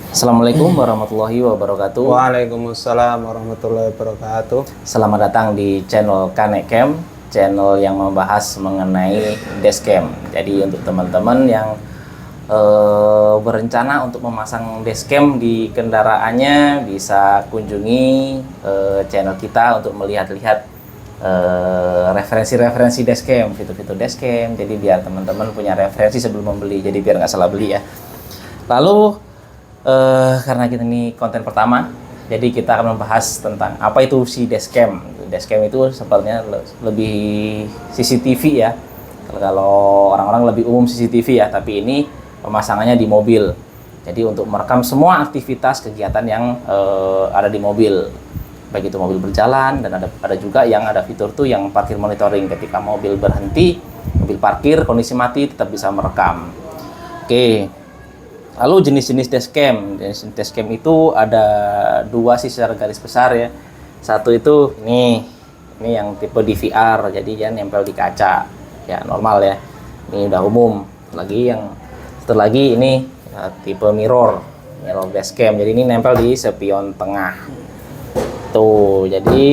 Assalamualaikum warahmatullahi wabarakatuh. Waalaikumsalam warahmatullahi wabarakatuh. Selamat datang di channel Kanecam, channel yang membahas mengenai dashcam. Jadi untuk teman-teman yang berencana untuk memasang dashcam di kendaraannya, bisa kunjungi channel kita untuk melihat-lihat referensi-referensi dashcam, fitur-fitur dashcam. Jadi biar teman-teman punya referensi sebelum membeli. Jadi biar nggak salah beli ya. Lalu karena kita ini konten pertama, jadi kita akan membahas tentang apa itu si dashcam. Dashcam itu sebenarnya lebih CCTV ya. Kalau orang-orang lebih umum CCTV ya, tapi ini pemasangannya di mobil. Jadi untuk merekam semua aktivitas kegiatan yang ada di mobil, baik itu mobil berjalan, dan ada juga yang ada fitur tuh yang parkir monitoring. Ketika mobil berhenti, mobil parkir kondisi mati tetap bisa merekam. Oke. Lalu jenis-jenis dashcam. Jenis dashcam itu ada dua sih secara garis besar ya. Satu itu ini yang tipe DVR, jadi dia nempel di kaca. Ya normal ya. Ini udah umum. Satu lagi ini tipe mirror dashcam. Jadi ini nempel di spion tengah. Tuh, jadi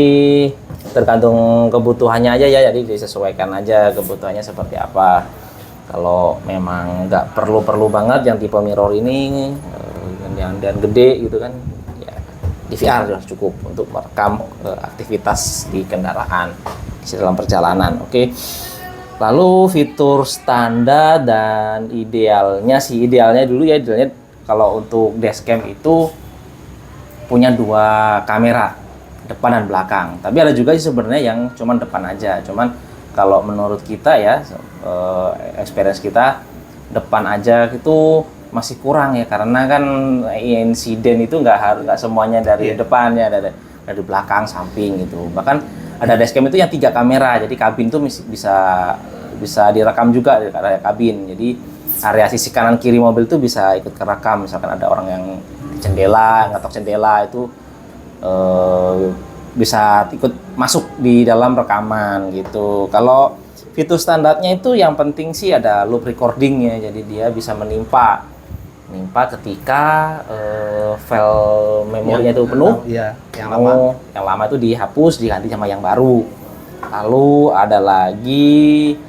tergantung kebutuhannya aja ya. Jadi disesuaikan aja kebutuhannya seperti apa. Kalau memang nggak perlu banget yang tipe mirror ini, yang dan gede gitu kan, ya DVR sudah cukup untuk merekam aktivitas di kendaraan dalam perjalanan. Oke. Lalu fitur standar dan idealnya dulu ya, idealnya kalau untuk dashcam itu punya dua kamera, depan dan belakang. Tapi ada juga sih sebenarnya yang cuman depan aja, kalau menurut kita ya, experience kita, depan aja itu masih kurang ya, karena kan insiden itu nggak semuanya dari depan ya, dari belakang, samping gitu. Bahkan ada dashcam itu yang 3 kamera, jadi kabin tuh bisa direkam juga dari area kabin. Jadi area sisi kanan kiri mobil tuh bisa ikut kerekam. Misalkan ada orang yang di jendela, ngetok jendela itu bisa ikut masuk di dalam rekaman gitu. Kalau fitur standarnya itu yang penting sih ada loop recording ya, jadi dia bisa menimpa ketika file memorinya itu penuh. Yang lama itu dihapus, diganti sama yang baru. Lalu ada lagi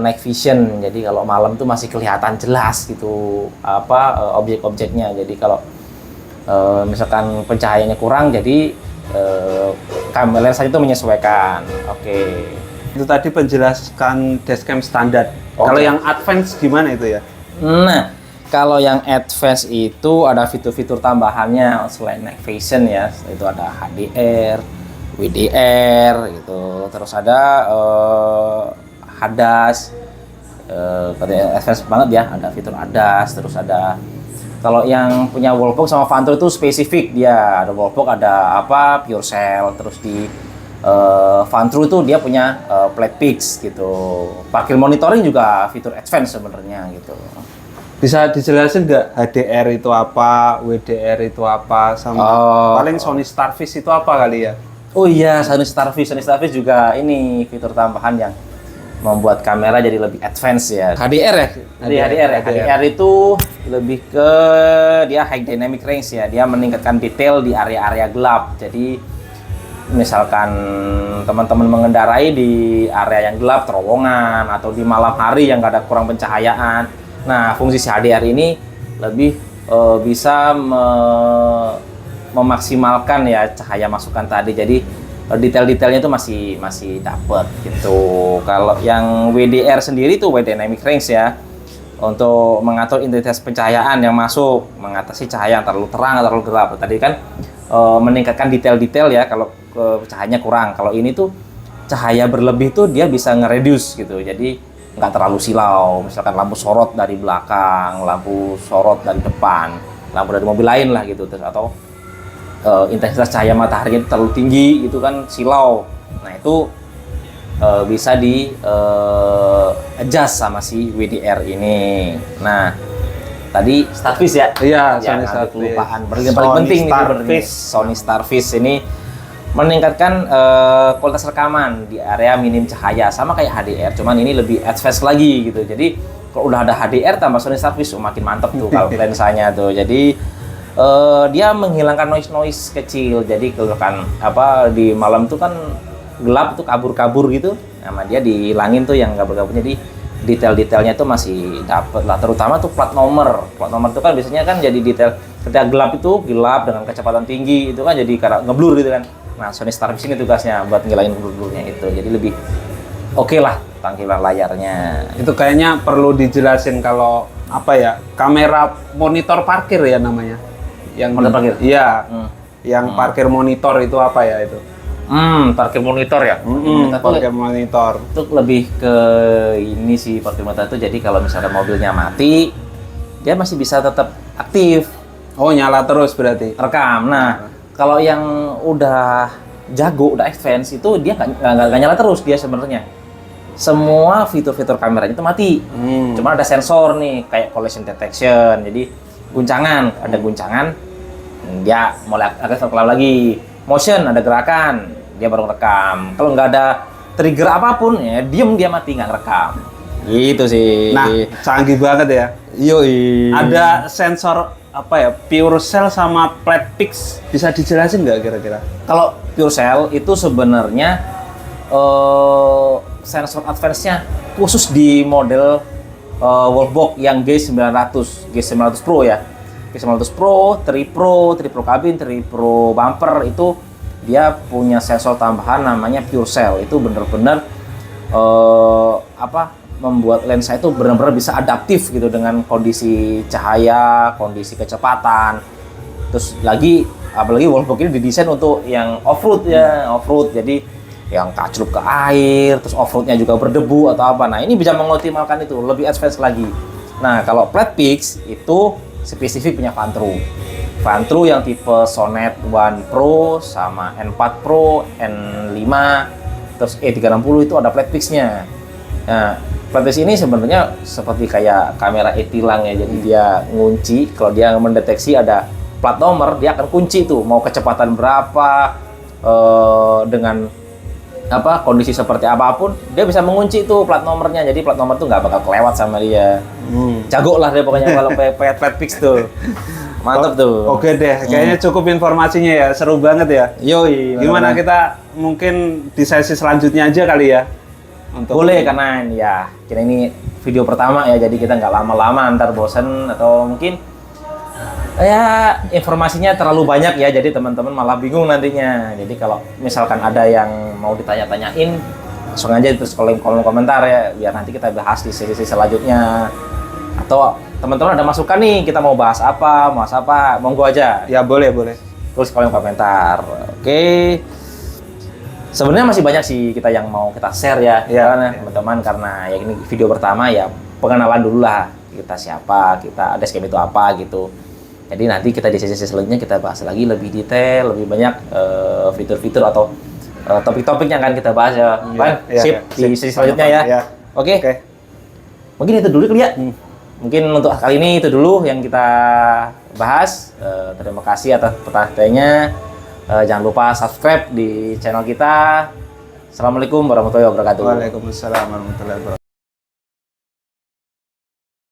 night vision, jadi kalau malam tuh masih kelihatan jelas gitu objek-objeknya. Jadi kalau misalkan pencahayaannya kurang, jadi kamera lens itu menyesuaikan. Oke. Itu tadi penjelaskan dashcam standar. Kalau yang advance gimana itu ya? Nah, kalau yang advance itu ada fitur-fitur tambahannya selain night vision ya. Itu ada HDR, WDR gitu. Terus ada ADAS. Katanya advance banget ya, ada fitur ADAS, terus ada. Kalau yang punya wallbox sama Vantro itu spesifik, dia ada wallbox, ada pure cell, terus di Vantro itu dia punya flat fix gitu. Parkir monitoring juga fitur advance sebenarnya gitu. Bisa dijelasin nggak HDR itu apa, WDR itu apa, sama paling Sony Starfish itu apa kali ya? Oh iya, Sony Starfish juga ini fitur tambahan yang membuat kamera jadi lebih advance ya. HDR ya? HDR itu lebih ke dia high dynamic range ya. Dia meningkatkan detail di area-area gelap. Jadi misalkan teman-teman mengendarai di area yang gelap, terowongan, atau di malam hari yang nggak ada kurang pencahayaan. Nah, fungsi si HDR ini lebih bisa memaksimalkan ya cahaya masukan tadi. Jadi detail-detailnya itu masih dapet gitu. Kalau yang WDR sendiri tuh wide dynamic range ya, untuk mengatur intensitas pencahayaan yang masuk, mengatasi cahaya yang terlalu terang atau terlalu gelap. Tadi kan meningkatkan detail-detail ya kalau cahayanya kurang. Kalau ini tuh cahaya berlebih tuh dia bisa nge-reduce gitu. Jadi nggak terlalu silau. Misalkan lampu sorot dari belakang, lampu sorot dari depan, lampu dari mobil lain lah gitu. Terus atau intensitas cahaya matahari itu terlalu tinggi, itu kan silau. Nah itu bisa di adjust sama si WDR ini. Nah tadi Starfish ya? Iya, Sony Starfish. Kelupaan. Paling penting nih Sony Starfish ini meningkatkan kualitas rekaman di area minim cahaya, sama kayak HDR, cuman ini lebih advance lagi gitu. Jadi kalau udah ada HDR tambah Sony Starfish makin mantep tuh kalau lensanya tuh. Jadi dia menghilangkan noise kecil. Jadi kalau kan apa di malam tuh kan gelap tuh kabur-kabur gitu, sama dia dihilangin tuh yang kabur-kabur. Jadi detail-detailnya tuh masih dapet lah. Terutama tuh plat nomor tuh kan biasanya kan jadi detail. Ketika gelap itu gelap dengan kecepatan tinggi itu kan jadi kayak ngeblur gitu kan. Nah Sony Starfish ini tugasnya buat ngilangin blur-blurnya itu. Jadi lebih oke lah tampilan layarnya. Itu kayaknya perlu dijelasin kalau apa ya, kamera monitor parkir ya namanya. Yang Monitor parkir? Iya. Yang parkir monitor itu apa ya itu? Parkir monitor ya. Parkir monitor. Itu lebih ke ini sih parkir monitor itu. Jadi kalau misalnya mobilnya mati, dia masih bisa tetap aktif. Oh, nyala terus berarti. Rekam. Nah, kalau yang udah jago, udah advance itu dia nggak nyala terus dia sebenarnya. Semua fitur-fitur kameranya itu mati. Cuma ada sensor nih kayak collision detection. Jadi ada guncangan, dia mulai aktif lagi. Motion ada gerakan, dia baru rekam. Kalau nggak ada trigger apapun ya diem, dia mati nggak rekam. Gitu sih. Nah, canggih banget ya. Yoi. Ada sensor apa ya, pure cell sama flat pix, bisa dijelasin nggak kira-kira? Kalau pure cell itu sebenarnya sensor advance-nya khusus di model Wolfbox yang G900 Pro ya. G900 Pro, 3 Pro Cabin, 3 Pro Bumper itu dia punya sensor tambahan namanya pure cell. Itu benar-benar membuat lensa itu benar-benar bisa adaptif gitu dengan kondisi cahaya, kondisi kecepatan. Terus apalagi Wolfbox ini didesain untuk yang off-road ya, off-road. Jadi yang kaclup ke air, terus off-roadnya juga berdebu atau apa. Nah, ini bisa mengoptimalkan itu, lebih advance lagi. Nah, kalau Flat Pix itu spesifik punya Vantru yang tipe Sonet One Pro sama N4 Pro, N5, terus E360 itu ada flat fix-nya. Nah, flat fix ini sebenarnya seperti kayak kamera e-tilang ya, jadi dia ngunci, kalau dia mendeteksi ada plat nomor, dia akan kunci tuh, mau kecepatan berapa, dengan kondisi seperti apapun, dia bisa mengunci tuh plat nomornya, jadi plat nomor tuh nggak bakal kelewat sama dia. Jago lah dia pokoknya kalau pakai flat fix tuh. Mantap tuh. Oke deh, kayaknya cukup informasinya ya, seru banget ya. Yoi. Gimana kita mungkin di sesi selanjutnya aja kali ya? Boleh, karena ya kita ini video pertama ya, jadi kita nggak lama-lama ntar bosen atau mungkin ya informasinya terlalu banyak ya, jadi teman-teman malah bingung nantinya. Jadi kalau misalkan ada yang mau ditanya-tanyain, langsung aja terus kolom komentar ya, biar nanti kita bahas di sesi selanjutnya. Atau teman-teman ada masukan nih, kita mau bahas apa, monggo aja. Ya boleh. Terus kolom komentar. Oke. Sebenarnya masih banyak sih kita yang mau kita share ya, teman-teman, karena ya ini video pertama ya, pengenalan dulu lah kita siapa, kita ada skema itu apa gitu. Jadi nanti kita di sesi selanjutnya kita bahas lagi lebih detail, lebih banyak fitur-fitur atau topik-topik yang akan kita bahas ya. Sip. Di sesi selanjutnya ya. Oke. Mungkin itu dulu kali ya. Mungkin untuk kali ini itu dulu yang kita bahas. Terima kasih atas perhatiannya. Jangan lupa subscribe di channel kita. Assalamualaikum warahmatullahi wabarakatuh. Waalaikumsalam warahmatullahi wabarakatuh.